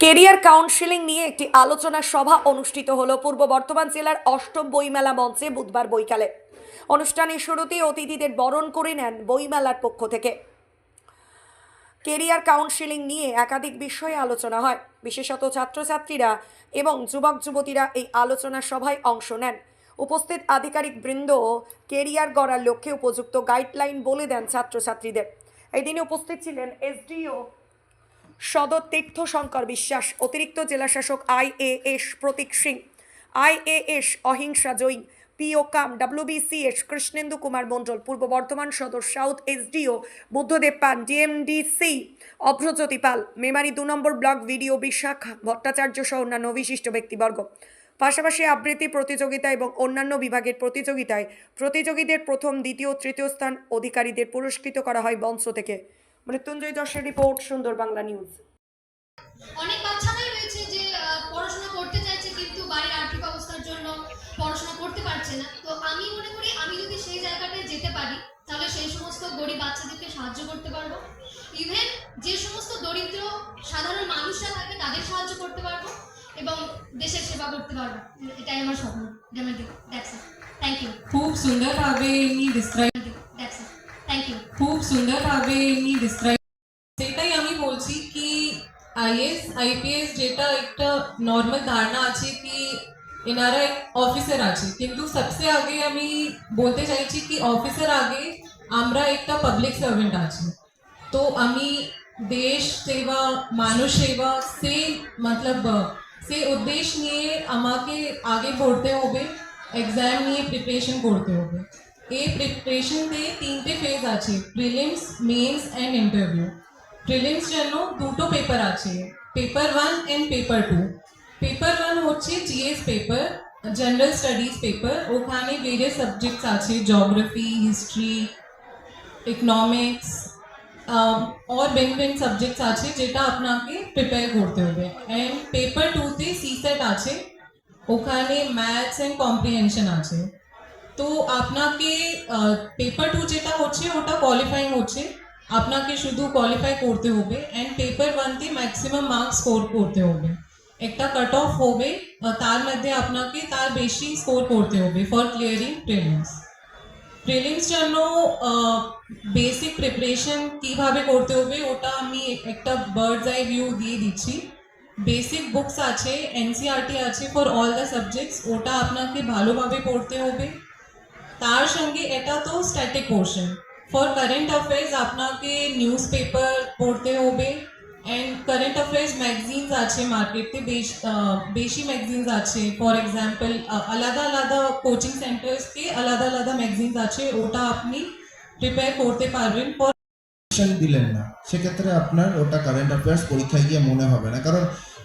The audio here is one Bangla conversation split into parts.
কেরিয়ার কাউন্সেলিং নিয়ে একটি আলোচনা সভা অনুষ্ঠিত হলো পূর্ব বর্ধমান জেলার অষ্টম বইমেলা মঞ্চে বুধবার বৈকালে। অনুষ্ঠানের শুরুতেই অতিথিদের বরণ করে নেন বইমেলার পক্ষ থেকে। কেরিয়ার কাউন্সেলিং নিয়ে একাধিক বিষয়ে আলোচনা হয়, বিশেষত ছাত্রছাত্রীরা এবং যুবক যুবতীরা এই আলোচনা সভায় অংশ নেন। উপস্থিত আধিকারিক বৃন্দ কেরিয়ার গড়ার লক্ষ্যে উপযুক্ত গাইডলাইন বলে দেন ছাত্রছাত্রীদের। এই দিনে উপস্থিত ছিলেন এসডিও সদর তীর্থ শঙ্কর বিশ্বাস, অতিরিক্ত জেলাশাসক IAS প্রতীক সিং, IAS অহিংসা জৈন, PO কাম WBCS কৃষ্ণেন্দু কুমার মণ্ডল, পূর্ব বর্ধমান সদর সাউথ SDO বুদ্ধদেব পান, DMDC অভ্রজ্যোতি পাল, মেমারি 2 নম্বর ব্লক ভিডিও বিশাখা ভট্টাচার্য সহ অন্যান্য বিশিষ্ট ব্যক্তিবর্গ। পাশাপাশি আবৃত্তি প্রতিযোগিতা এবং অন্যান্য বিভাগের প্রতিযোগিতায় প্রতিযোগীদের প্রথম, দ্বিতীয়, তৃতীয় স্থান অধিকারীদের পুরস্কৃত করা হয় মঞ্চ থেকে। মৃত্যুঞ্জয় দাসের রিপোর্ট, সুন্দর বাংলা নিউজ। অনেক বাচ্চারাই রয়েছে যে পড়াশোনা করতে চাইছে কিন্তু বাড়ির আর্থিক অবস্থার জন্য পড়াশোনা করতে পারছে না। তো আমি মনে করি আমি যদি সেই জায়গাটায় যেতে পারি তাহলে সেই সমস্ত গরিব বাচ্চাদেরকে সাহায্য করতে পারবো। ইভেন যে সমস্ত দরিদ্র সাধারণ মানুষরা থাকে তাদের সাহায্য করতে পারবো এবং দেশের সেবা করতে পারবো। এটাই আমার স্বপ্ন। Thank you. खूप सुंदरভাবে ইনি ডিসক্রাইব খুব সুন্দরভাবে ইনি ডিসক্রাইব সেটাই আমি বলছি কি IAS IPS যেটা একটা নর্মাল ধারণা আছে কি এনারা এক অফিসার আছে, কিন্তু সবচেয়ে আগে আমি বলতে চাইছি কি অফিসার আগে আমরা একটা পাবলিক সার্ভেন্ট আছি। তো আমি দেশ সেবা, মানুষ সেবা সে উদ্দেশ্য নিয়ে আমাকে আগে পড়তে হবে, এক্সাম নিয়ে প্রিপারেশন করতে হবে। এই প্রিপারেশনতে 3টে ফেজ আছে, prelims, mains and interview. Prelims জন্য 2টো পেপার আছে, পেপার 1 অ্যান্ড পেপার 2। পেপার 1 হচ্ছে GS paper, general studies paper. ওখানে ভেরিয়াস সাবজেক্টস আছে, জিওগ্রাফি, হিস্ট্রি, ইকোনমিক্স और भिन्न সাবজেক্টস আছে যেটা আপনাকে প্রিপেয়ার করতে হবে। অ্যান্ড পেপার 2তে CSET আছে, ওখানে ম্যাথস অ্যান্ড কম্প্রিহেনশন আছে। তো আপনাকে পেপার 2 যেটা হচ্ছে ওটা কোয়ালিফাইং হচ্ছে, আপনাকে শুধু কোয়ালিফাই করতে হবে। অ্যান্ড পেপার 1তে ম্যাক্সিমাম মার্কস স্কোর করতে হবে, একটা কাট অফ হবে, তার মধ্যে আপনাকে তার বেশি স্কোর করতে হবে ফর ক্লিয়ারিং প্রিলিমস। প্রিলিমস জন্য বেসিক প্রিপারেশন কীভাবে করতে হবে ওটা আমি একটা বার্ডস আই ভিউ দিয়ে দিচ্ছি। বেসিক বুকস আছে, NCERT আছে ফর অল দ্য সাবজেক্টস, ওটা আপনাকে ভালোভাবে পড়তে হবে। তার সঙ্গে এটা তো static portion. For current affairs আপনাকে নিউজ পেপার পড়তে হবে। অ্যান্ড কারেন্ট অ্যাফেয়ার্স ম্যাগাজিনস আছে মার্কেটে, বেশি ম্যাগাজিনস আছে। ফর এক্সাম্পল আলাদা আলাদা কোচিং সেন্টার্সকে আলাদা আলাদা ম্যাগাজিনস আছে, ওটা আপনি প্রিপেয়ার করতে পারবেন। দিলেন না সেক্ষেত্রে আপনার ওটা কারেন্ট অ্যাফেয়ার্স পরীক্ষায় গিয়ে মনে হবে না, কারণ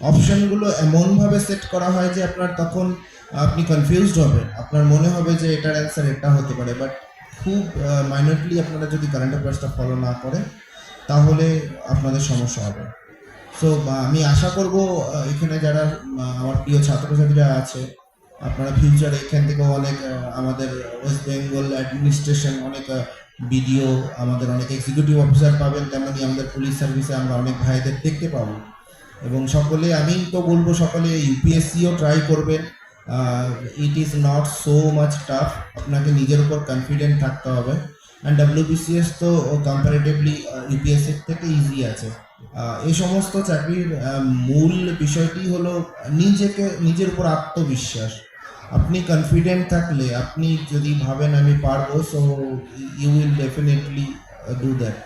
অপশনগুলো এমনভাবে সেট করা হয় যে আপনার তখন আপনি কনফিউজড হবেন, আপনার মনে হবে যে এটার অ্যান্সার এটা হতে পারে, বাট খুব মাইনরলি আপনারা যদি কারেন্ট অ্যাফেয়ার্সটা ফলো না করে তাহলে আপনাদের সমস্যা হবে। সো আমি আশা করব এখানে যারা আমার প্রিয় ছাত্রছাত্রীরা আছে আপনারা ফিউচারে এখান থেকেও অনেক আমাদের ওয়েস্ট বেঙ্গল অ্যাডমিনিস্ট্রেশন অনেক বিডিও, আমাদের অনেক এক্সিকিউটিভ অফিসার পাবেন, তেমনি আমাদের পুলিশ সার্ভিসে আমরা অনেক ভাইদের দেখতে পাবো। এবং সকলে, আমি তো বলবো সকলে UPSCও ট্রাই করবেন। It is not so much tough, আপনাকে নিজের উপর কনফিডেন্ট থাকতে হবে। অ্যান্ড WBCS তো কম্পারেটিভলি UPSC থেকে ইজি আছে। এই সমস্ত চাকরির মূল বিষয়টি হলো নিজের উপর আত্মবিশ্বাস। আপনি কনফিডেন্ট থাকলে, আপনি যদি ভাবেন আমি পারবো, so you will definitely do that.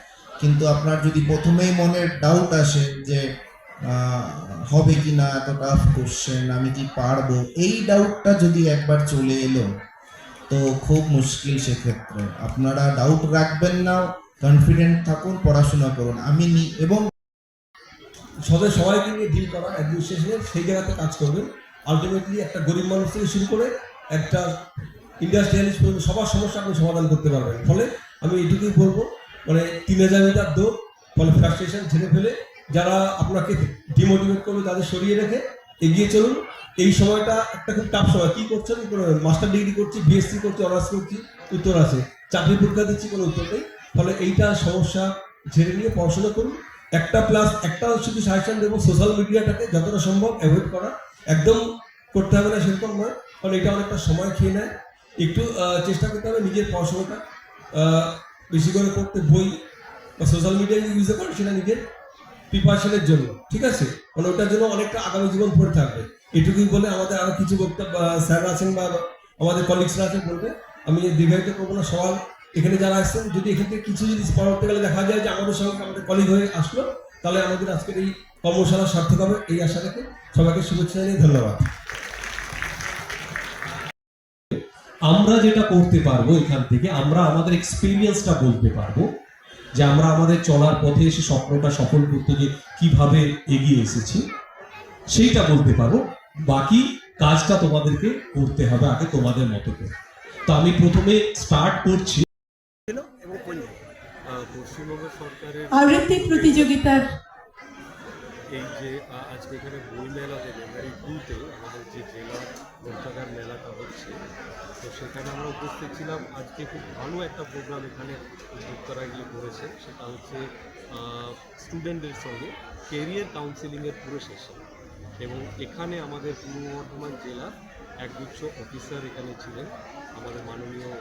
কিন্তু আপনার যদি প্রথমেই মনের ডাউট আসে যে হবে কি না, এত টাফ কোশ্চেন, আমি কি পারবো, এই ডাউটটা যদি একবার চলে এলো তো খুব মুশকিল। সেক্ষেত্রে আপনারা ডাউট রাখবেন না, কনফিডেন্ট থাকুন, পড়াশোনা করুন। এবং সবাইকে নিয়ে ডিল করা অ্যাডমিনিস্ট্রেশনের সেই জায়গাতে কাজ করবেন। আলটিমেটলি একটা গরিব মানুষ থেকে শুরু করে একটা ইন্ডাস্ট্রিয়ালিস্ট পর্যন্ত সবার সমস্যা আপনি সমাধান করতে পারবেন। ফলে আমি এটুকুই বলবো, মানে 3000 মিটার দৌড়, ফলে ফ্রাস্ট্রেশন ছেড়ে ফেলে যারা আপনাকে ডিমোটিভেট করবে তাদের সরিয়ে রেখে এগিয়ে চলুন। এই সময়টা একটা খুব টাফ সময়। কী করছেন? মাস্টার ডিগ্রি করছি, BSc করছি, অনার্স করছি, উত্তর আছে। চাকরি পরীক্ষা দিচ্ছি, কোনো উত্তর নেই। ফলে এইটা সমস্যা ঝেড়ে নিয়ে পড়াশোনা করুন। একটা প্লাস একটা শুধু সাজেশন দেবো, সোশ্যাল মিডিয়াটাকে যতটা সম্ভব অ্যাভয়েড করা, একদম করতে হবে না সেরকম নয়, কারণ এটা অনেকটা সময় খেয়ে নেয়। একটু চেষ্টা করতে হবে নিজের পড়াশোনাটা বেশি করে করতে, বই বা সোশ্যাল মিডিয়া ইউজ করেন সেটা নিজের প্রিপারেশনের জন্য, ঠিক আছে, মানে ওটার জন্য অনেকটা আগামী জীবন পড়ে থাকবে। এটুকুই বলে আমাদের আরো কিছু বক্তব্য স্যার আছেন বা আমাদের কলিগসরা আছেন বলবে, আমি দীর্ঘায়িত করবো না। সবার এখানে যারা আসছেন, যদি এখান থেকে কিছু যদি পরবর্তীকালে দেখা যায় যে আমাদের সঙ্গে আমাদের কলিগ হয়ে আসলো, তাহলে আমাদের আজকের এই কর্মশালা সার্থক হবে, এই আশা রেখে সবাইকে শুভেচ্ছা জানিয়ে ধন্যবাদ। আমরা যেটা করতে পারবো এখান থেকে, আমরা আমাদের এক্সপিরিয়েন্সটা বলতে পারবো, যে আমরা আমাদের চলার পথে এসে স্বপ্নটা সফল করতে গিয়ে কিভাবে এগিয়ে এসেছি সেইটা বলতে পারবো। বাকি কাজটা তোমাদেরকে করতে হবে আগে তোমাদের মতো করে। তো আমি প্রথমে স্টার্ট করছি পশ্চিমবঙ্গ সরকারের আবৃত্তি প্রতিযোগিতার এই যে আজকে এখানে বই মেলাতে মেমারি 2-তে আমাদের যে জেলা গ্রন্থাগার মেলাটা হচ্ছে, তো সেখানে আমরা উপস্থিত ছিলাম। আজকে খুব ভালো একটা প্রোগ্রাম এখানে উদ্যোক্তারা গিয়ে করেছে, সেটা হচ্ছে স্টুডেন্টদের সঙ্গে কেরিয়ার কাউন্সেলিংয়ের পুরো সেশন। এবং এখানে আমাদের পূর্ব বর্ধমান জেলার একগুচ্ছ অফিসার এখানে ছিলেন। আমাদের মাননীয়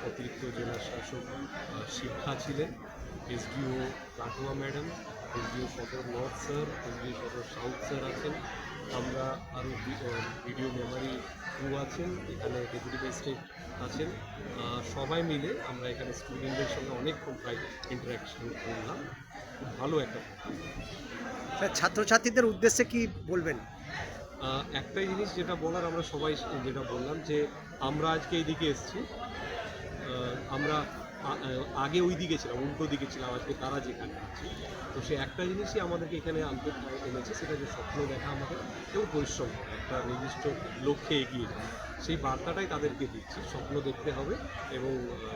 অতিরিক্ত জেলা শাসক শিক্ষা ছিলেন, এসডিও কাটোয়া ম্যাডাম, এসডিও সদর নর্থ স্যার, এসডিও সদর সাউথ স্যার আছেন। আমরা আরও ভিডিও মেমারি 2 আছেন, এখানে ডেপুটি ম্যাজিস্ট্রেট আছেন। সবাই মিলে আমরা এখানে স্টুডেন্টদের সঙ্গে অনেকক্ষণ প্রায় ইন্টারাকশন করলাম। খুব ভালো একটা স্যার, ছাত্রছাত্রীদের উদ্দেশ্যে কি বলবেন? একটাই জিনিস যেটা বলার, আমরা সবাই যেটা বললাম যে আমরা আজকে এইদিকে এসেছি, আমরা আগে ওই দিকে ছিলাম, উল্টো দিকে ছিলাম, আজকে তারা যেখানে আছে। তো সে একটা জিনিসই আমাদেরকে এখানে আনতে এনেছে, সেটা যে স্বপ্ন দেখা আমাদের এবং পরিশ্রম করা, একটা নির্দিষ্ট লক্ষ্যে এগিয়ে যাওয়া। সেই বার্তাটাই তাদেরকে দিচ্ছি, স্বপ্ন দেখতে হবে এবং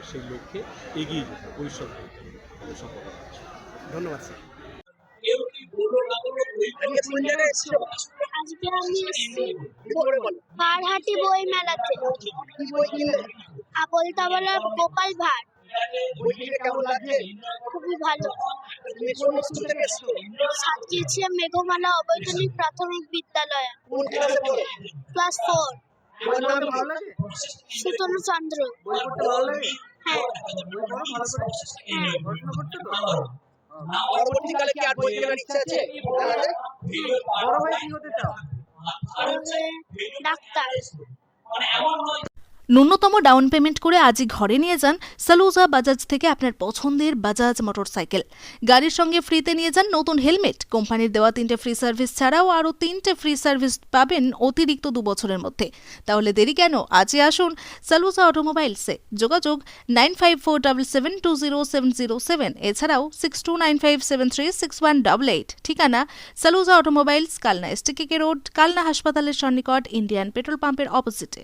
সেই লক্ষ্যে এগিয়ে যেতে হবে, পরিশ্রম করতে হবে, সফলতা আছে। ধন্যবাদ স্যার। আজকে কোন জায়গায় এসেছো? আজকে আমি কি করে বলো? বারহাটি বই মেলাতে কি বই কিনলে? আবল তাবলার গোপাল ভাঁড়। বই কিনে কেমন লাগছে? খুবই ভালো। তুমি কোন স্কুল থেকে এসেছো? সাজিয়েছিলাম মেঘমালা অবৈতনিক প্রাথমিক বিদ্যালয়ে, কোন ক্লাসে পড়ো? ক্লাস 4। বই পড়তে ভালো লাগে? সুতনু চন্দ্র। বই পড়তে ভালো লাগে? হ্যাঁ। বই পড়ো ভালো করে? হ্যাঁ। পড়াশোনা করছো তো? পরবর্তীকালে কি আর বই কেনার ইচ্ছা আছে? বড় হয়ে কি হতে চাও? ডাক্তার। ন্যূনতম ডাউন পেমেন্ট করে আজই ঘরে নিয়ে যান সালুজা বাজাজ থেকে আপনার পছন্দের বাজাজ মোটরসাইকেল। গাড়ির সঙ্গে ফ্রিতে নিয়ে যান নতুন হেলমেট। কোম্পানির দেওয়া 3টে ফ্রি সার্ভিস ছাড়াও আরও 3টে ফ্রি সার্ভিস পাবেন অতিরিক্ত 2 বছরের মধ্যে। তাহলে দেরি কেন, আজই আসুন সালুজা অটোমোবাইলসে। যোগাযোগ 9547720707, এছাড়াও 6295736188। ঠিকানা Saluja automobiles, Kalna STKK road, Kalna হাসপাতালের সন্নিকট, ইন্ডিয়ান পেট্রোল পাম্পের অপোজিটে।